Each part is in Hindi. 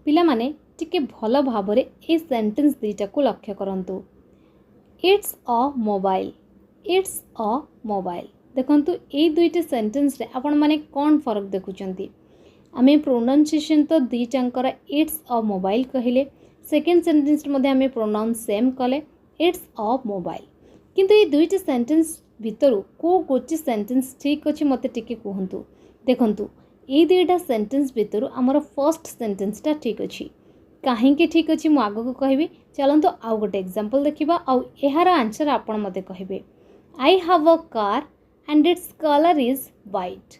पिला माने टिके भल भाबरे ए सेंटेंस दुईटा को लक्ष्य करंतु। It's a mobile, it's a mobile. देखंतु ए दुईटा सेंटेंस रे आपण माने कोन फरक देखुचंती। आमे प्रोनाउंसिएशन तो दुईटांकर इट्स अ मोबाइल कहिले, सेकेंड सेंटेंस मध्ये आमे प्रोनाउन सेम कले इट्स अ मोबाइल। किंतु ये दुईटा सेंटेंस भितरु को गोटे सेंटेंस ठीक अछि मते टिके कहंतु। देखंतु ए दुईटा सेंटेंस भितरु हमर फर्स्ट सेंटेंस टा ठीक अछि। काहेकि ठीक अछि मु आगो को कहबी। चलंतु आउ गोटे एग्जांपल देखिबा आउ एहार आंसर आपण मते कहबे। I have a car and its colour is white,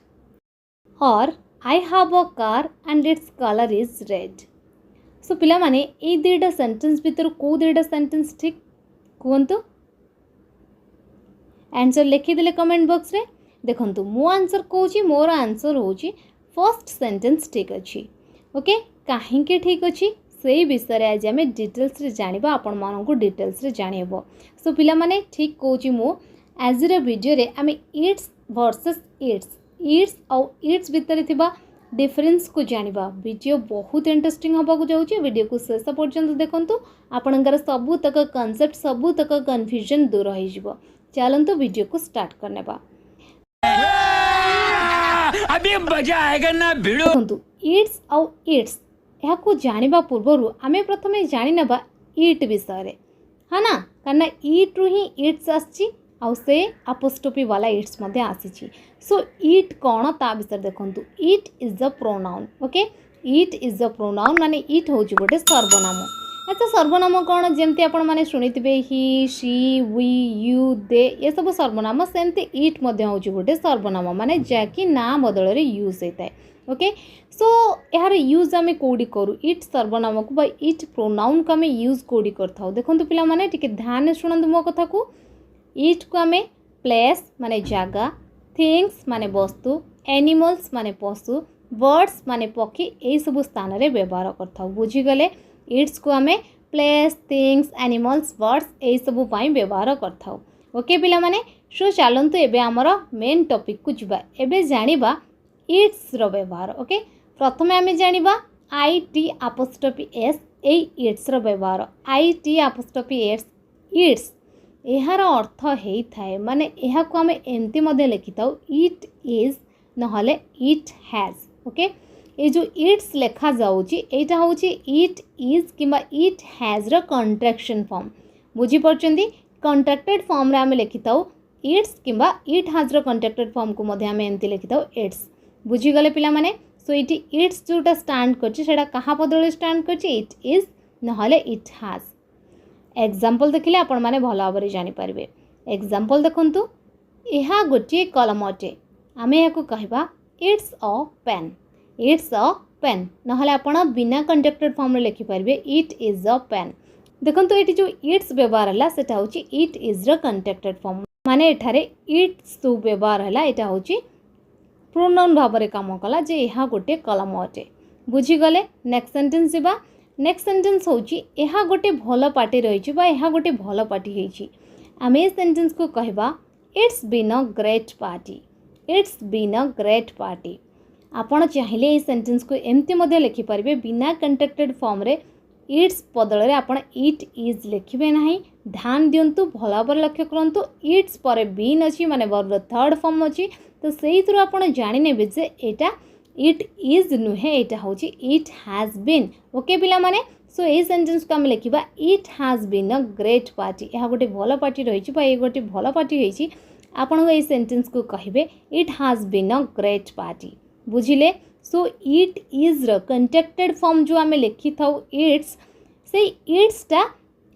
और I have a car and its colour is red. So पिला माने ए दुईटा सेंटेंस भितर को दुईटा सेंटेंस ठीक कहंतु। आंसर लिखिदेले कमेंट बॉक्स रे। देखंतु मो आंसर कहूची, मोर आंसर होची फर्स्ट सेंटेंस ठीक अछि। ओके, काहेकि ठीक अछि से विषय रे आज आमे डिटेल्स रे जानिबा, आपण मानन को डिटेल्स रे जानिबो। सो पिला माने ठीक कहूची मो आज रे वीडियो रे आमे इट्स वर्सेस इट्स और इट्स भितर थिबा डिफरेंस को जानिबा। वीडियो बहुत इंटरेस्टिंग होबा को जाउची। वीडियो को शेष पर्यंत देखंतु, आपनकर सबु तक कांसेप्ट सबु तक कंफ्यूजन दूर हो जिवो। चलंतु वीडियो को स्टार्ट करने बा। अभी मजा आएगा ना भिड़ो। देखंतु इट्स और इट्स या को जानिबा पूर्वरु आमे प्रथमे जानि नेबा इट विषय रे, है ना। कारण इट रु ही इट्स आछि आउ से अपोस्ट्रोफी वाला इट्स मध्ये आसीछि। सो इट कोन ता विषय देखंतु। It is a pronoun. Okay, it is a pronoun माने इट होछि गोटे सर्वनाम। अच्छा, सर्वनाम कौन जमती आपण माने शुणिथिबे ही, शी, वी, यू, दे, ये सब सर्वनाम। सेमती इट मध्ये होछि गोटे सर्वनाम माने जाकी ना बदल रे यूज होइताय। ओके, सो यार यूज आमे कोडी करू इट सर्वनाम को बा इट प्रोनाउन को आमे यूज कोडी करथाउ। देखंतु पिला माने टिके ध्यान शुणंतु मो कथा को। इट को आमे प्लेस माने जागा, थिंग्स माने वस्तु, एनिमल्स माने पशु, बर्ड्स माने पक्षी, ए सब स्थान रे व्यवहार करथाउ। बुझी गले। इट्स को आमे प्लेस, थिंग्स, एनिमल्स, बर्ड्स ए सब पाई व्यवहार करथाउ। ओके पिला माने, सो चलंतु एबे हमर मेन टॉपिक को जिबा। एबे जानिबा इट्स रो व्यवहार। ओके, प्रथमे आमे जानिबा आई टी अपोस्ट्रोफी एस ए इट्स रो व्यवहार। I T apostrophe S it's एहार अर्थ हेई थाए माने एहा को आमे एमती मध्ये लिखिताउ इट इज नहले इट हैज। ओके, ये जो इट्स लेखा जाउची एटा होची इट इज किंबा इट हैज रो कॉन्ट्रैक्शन फॉर्म। बुझी परचंदी। कॉन्ट्रैक्टेड फॉर्म रे आमे लिखिताउ इट्स किंबा इट हैज रो कॉन्ट्रैक्टेड फॉर्म को मध्ये आमे एमती लिखिताउ इट्स। बुझी गले पिला माने। सो इटी इट्स जोटा स्टैंड करची सेटा कहा बदले स्टैंड करची इट इज नहले इट हैज। एग्जांपल देखिले आपण माने भलो भाबरे जानि पारबे। एग्जांपल देखंतु, एहा गोटे कलम अटे, आमे याको कहबा it's a pen. It's a pen नहले आपण बिना कॉन्ट्रैक्टेड फॉर्म रे लिखि पारबे इट इज अ पेन। देखंतु एटी जो इट्स व्यवहार हला सेटा होची इट इज रो कॉन्ट्रैक्टेड फॉर्म माने एठारे इट्स तो व्यवहार हला एटा होची प्रोनाउन भाबरे काम कला जे एहा गोटे कलम अटे। बुझी गले। नेक्स्ट सेंटेंस जिबा। नेक्स्ट सेंटेंस होची एहा गोटे भलो पार्टी रहिची बा एहा गोटे भलो पार्टी हेची। आमे ए सेंटेंस को कहबा it's been a great party. It's been a great party. आपण चाहिले ए सेंटेंस को एमती मध्ये लिखि पारिबे बिना कॉन्ट्रैक्टेड फॉर्म रे इट्स बदल रे आपण इट इज लिखिबे नाही। ध्यान दियंतु, भलो भाबरे लक्ष्य करंतु। इट्स परे बीन अछि माने वर्ब थर्ड फॉर्म अछि, तो सेही थ्रू आपण जानि नेबे जे एटा इट इज नुहे, एटा होची इट हैज बीन। ओके पिला माने, सो ए सेंटेंस को हम लिखिबा it has been a great party. एहा गोटे भलो पार्टी रहिछि बा ए गोटे भलो पार्टी हेछि। आपण ए सेंटेंस को कहिबे it has been a great party. बुझिले। सो इट इज रो कॉन्ट्रैक्टेड फॉर्म जो आमे लिखि थाउ इट्स, से इट्स टा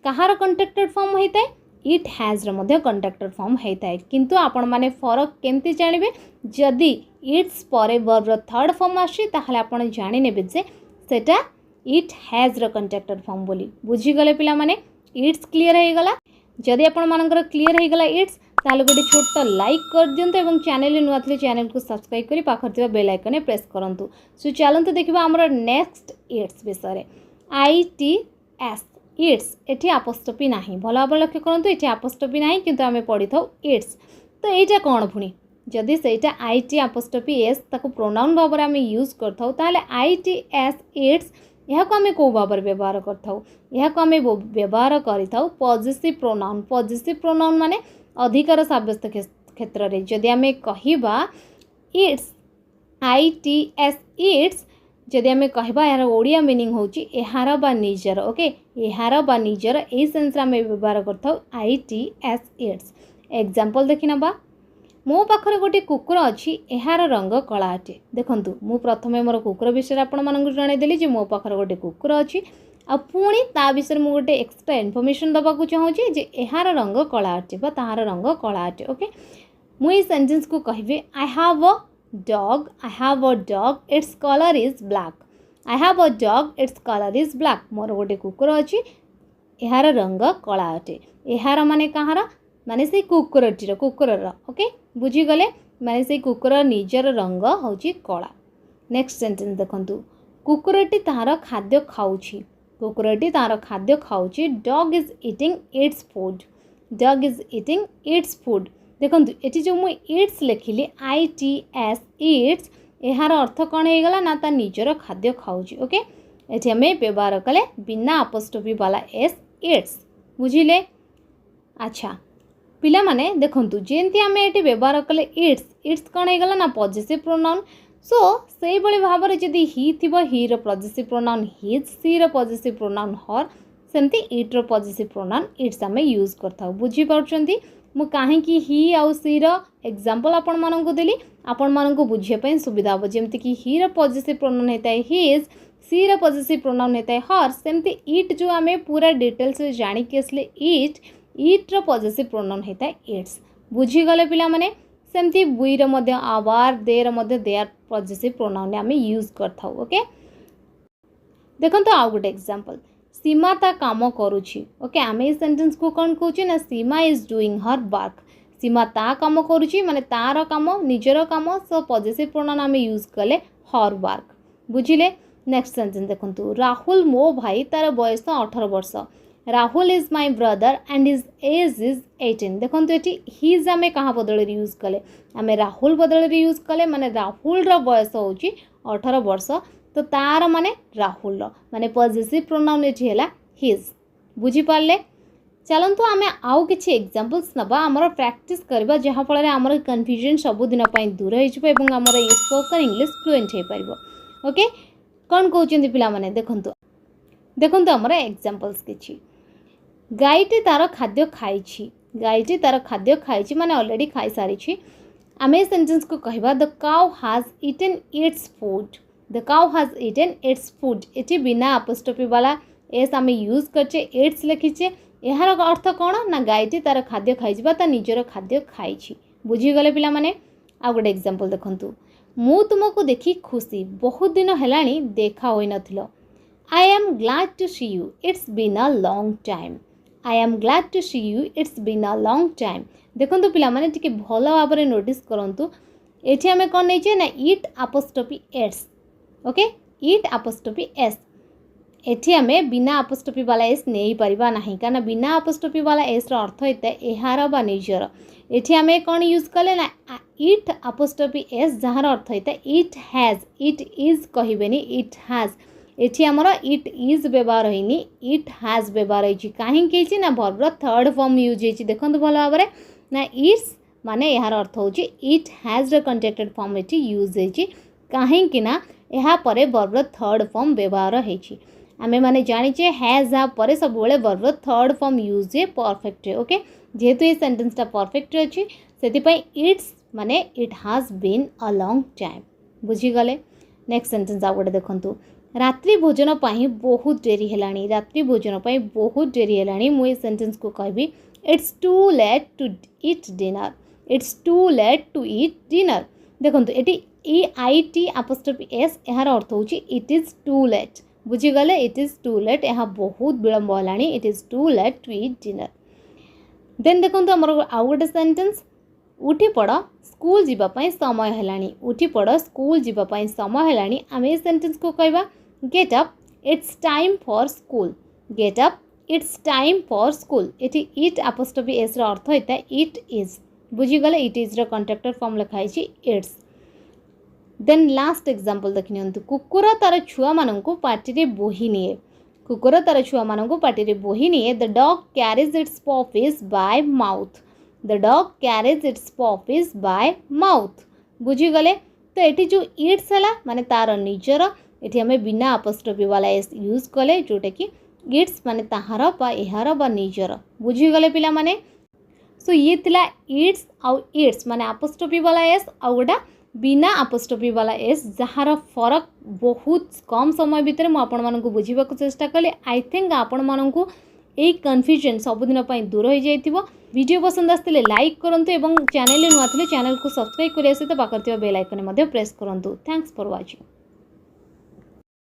कहार कॉन्ट्रैक्टेड फॉर्म हेताय इट हैज रो मध्ये कॉन्ट्रैक्टेड फॉर्म हेताय। किंतु आपण माने फरक केमती जानिबे, जदी इट्स परे वर्ब रो थर्ड फॉर्म आसी ताहले आपण जानि नेबे जे सेटा इट हैज रो कॉन्ट्रैक्टेड फॉर्म बोली। बुझी गले पिला माने। इट्स क्लियर हे गला। जदी आपण मानकर क्लियर हे गला इट्स, ताले गोटे छोटा लाइक कर दियंतु एवं चैनल नुआ थले चैनल को सब्सक्राइब करी पाखर थिबा बेल आइकन प्रेस करंतु। सो चलंतु देखिबा हमर नेक्स्ट इट्स विषय रे। आई टी एस इट्स एठी अपोस्ट्रोफी नाही। भलो भाबरे लक्ष्य करंतु, एठी अपोस्ट्रोफी नाही किंतु आमे पढी थाउ इट्स। तो एटा कोन पुनी जदि सेटा आई टी अपोस्ट्रोफी एस ताको प्रोनाउन भाबरे आमे यूज करथाउ ताले आई टी एस इट्स यह को आम कौ भाव व्यवहार करें व्यवहार कर पॉजिटिव प्रोनाउन। पॉजिटिव प्रोनाउन माने अधिकार साब्यस्त क्षेत्र में जदि आम कहवा इट्स ITS इट्स जदि आम कहवा यार ओडिया मीनिंग होची एहार बा निजर। ओके एहार बा निजर ए सेंस आम व्यवहार कर ITS इट्स। एग्जांपल देखि नबा मो पाखरे गोटे कुकुर अच्छी एहार रंग कला अटे। देखंतु मु प्रथमे मोर कुकुर विषय आपण मानक जणाइदेली जे मो पाखरे गोटे कुकुर अच्छी आ पुणी ता विषय मु गोटे एक्स्ट्रा इनफॉरमेशन दबा को चाहूँगी जे एहार रंग कला अटे बा ताहार रंग कला अटे। ओके मु ए सेंटेंस को कहबे I have a dog its colour is black. I have a dog its colour is black. मोर गोटे कुकुर अच्छी एहार रंग कला अटे। एहार माने कहार माने से कुकुरटीर कुकुरर। ओके बुझीगले माने से कुकुर निजर रंग होची कला। नेक्स्ट सेंटेंस देखंतु कुकुरटी तार खाद्य खाउछि। कुकुरटी तार खाद्य खाउछि। Dog is eating its food. Dog is eating its food. देखंतु एटी जो मु इट्स लेखिली ITS इट्स एहार अर्थ कौन हो गला ना ता निजर खाद्य खाउछि। ओके एटी हमें व्यवहार कले बिना अपोस्ट्रोफी वाला S इट्स। बुझिले अच्छा पिला माने देखंतु जेंती आमे एटी व्यवहार कले इट्स कौन हो गला ना पॉजिटिव प्रोनाउन। सो से बळे भाव रे जदी ही थिबो ही रो पॉजिटिव प्रोनाउन हिज सी रो पॉजिटिव प्रोनाउन हर सेमती इट रो पॉजिटिव प्रोनाउन इट्स आमे यूज करथाउ। बुझी पाउछंती मु काहे कि ही आउ सी रो एग्जांपल आपण मानन को देली आपण मानन को बुझिया पय सुविधा हो। जेमती कि ही रो पॉजिटिव प्रोनाउन हेताय हिज सी रो पॉजिटिव प्रोनाउन हेताय हर सेमती इट जो आमे पूरा डिटेल्स रे जानि के असले इट रो पॉजिटिव प्रोनाउन हेता इट्स। बुझी गले पिला माने सेमती वी रो मध्य आवर दे रो मध्य दे आर पॉजिटिव प्रोनाउन आमे यूज करथाउ। ओके देखंतो आ गुड एग्जांपल सीमा ता काम करूची। ओके आमे इस सेंटेंस को कोन कहूची ना सीमा इज डूइंग हर वर्क। सीमा ता काम करूची माने तार काम निजर काम सो पॉजिटिव प्रोनाउन आमे यूज कले हर वर्क। बुझिले नेक्स्ट सेंटेंस देखंतु राहुल मो भाई तार बयस 18 वर्ष। Rahul is my brother and his age is 18। देखो ये हिज आम क्या बदल यूज कले आम राहुल बदल यूज कले माने राहुल रो बयस हो 18 वर्ष तो तार माने राहुल रो माने पॉजिटिव प्रोनाउन ये है हिज। बुझीपारे चलतु आम आउ कि एग्जांपल्स नबा आमर प्रैक्टिस करबा जहाँफल आमर कन्फ्यूजन सबुदिन दूर हो आमर स्पोकन इंग्लिश फ्लुएंट हो पार। ओके कौन कहते पिला माने देखंतु देखंतु आमर एग्जांपल्स किछि गाईटी तार खाद्य खाई। गाईटी तार खाद्य खाई माने ऑलरेडी खाई सारी। आम सेंटेंस को कहबा the cow has eaten its food. The cow has eaten its food. ये बिना अपोस्ट्रोफी वाला एस आम यूज करचे इट्स लिखीचे। यार अर्थ कौन ना गाईटी तार खाद्य खाई ता निजर खाद्य खाई। बुझीगले पिला माने आ गोटे एग्जांपल देखंतु मु तुमको देखी खुशी बहुत दिन हेलाणी देखा होई नथिलो। I am glad to see you it's been a long time. I am glad to see you it's been a long time. देखो पिला माने टिके भल भाव में नोटिस करंतु एठी आमे कोन नैचे ना it apostrophe S. Okay it apostrophe S एठी आमे बिना अपोस्ट्रोफी वाला एस नहीं परिबा नाही काना बिना अपोस्ट्रोफी वाला एस रो अर्थ होता है एहार बा निजर। एठी आमे कोन यूज कले ना इट अपोस्ट्रोफी एस जहार अर्थ होता है इट हैज इट इज कहबेनी इट हैज। एठी आमर इट इज व्यवहार होइनी इट हैज व्यवहार होइछि काहे ना वर्ब थर्ड फॉर्म यूज होइछि। देखंतु भल भाव में ना इट्स माने यार अर्थ होछि इट हैज रो कंट्रैक्टेड फॉर्म एठी यूज होइछि काहे ना एहा परे वर्ब थर्ड फॉर्म व्यवहार होइछि। आमे माने जानिचे हैज हा परे सब बेले वर्ब थर्ड फॉर्म यूज है परफेक्ट। ओके जेहेतु ये सेंटेंस ता परफेक्ट अछि सेति पई इट्स माने it has been a long time. बुझी गले नेक्स्ट सेंटेंस आ गोटे देखंतु रात्रि भोजन पाई बहुत डेरी हेलाणी। रात्रि भोजन पाई बहुत डेरी हेलाणी मु ए सेंटेंस को कहबी it's too late to eat dinner. It's too late to eat dinner. देखंतु एटी EIT अपोस्ट्रोफी एस यार अर्थ होची इट इज टू लेट। बुझीगले इट इज टू लेट यहाँ बहुत विलंब हेलाणी it is too late to eat dinner. Then देखंतु हमर आउ गोटे सेंटेंस उठी पड़ स्कूल जीवाई समय हेलाणी। उठी पड़ स्कूल जीवाई समय हेलाणी आम ए सेंटेंस को कहबा get up it's time for school. Get up it's time for school. ये इट अपोस्ट्रोफी एस रो अर्थ होता है इट इज। बुझीगले इट इज रो कंट्रैक्टर फॉर्म लिखाई इट्स। देन लास्ट एग्जांपल देखि नियंतु कुकुर तार छुआ माननकु पार्टी बोही निए कुकुर तार छुआ माननकु पार्टी बोही निए the dog carries its puppies by mouth the dog carries its puppies by mouth बुझी गले तो एटी जो इट्स है माने तार निजर एटी हमें बिना अपस्ट्रफी वाला एस यूज कले जोटा कि इट्स माने ताहार बा एहार बा निजर बुझी गले पिला माने सो ये थिला इट्स आउ इट्स माने अपस्ट्रफी वाला एस आउ गोटा बिना अपस्ट्रफी वाला एस जहार फरक बहुत कम समय भितर मु आपण मानकु बुझीबा को चेष्टा कले आई थिंक आपण मानकु ए कन्फ्यूजन सबुदिन पई दूर हो जाइथिबो वीडियो पसंद आस्तिले लाइक करंतु एवं चैनल नुआ थिले चैनल को सब्सक्राइब करिया सहित पाखर बेल आइकन मध्ये प्रेस करंतु थैंक्स फॉर वाचिंग।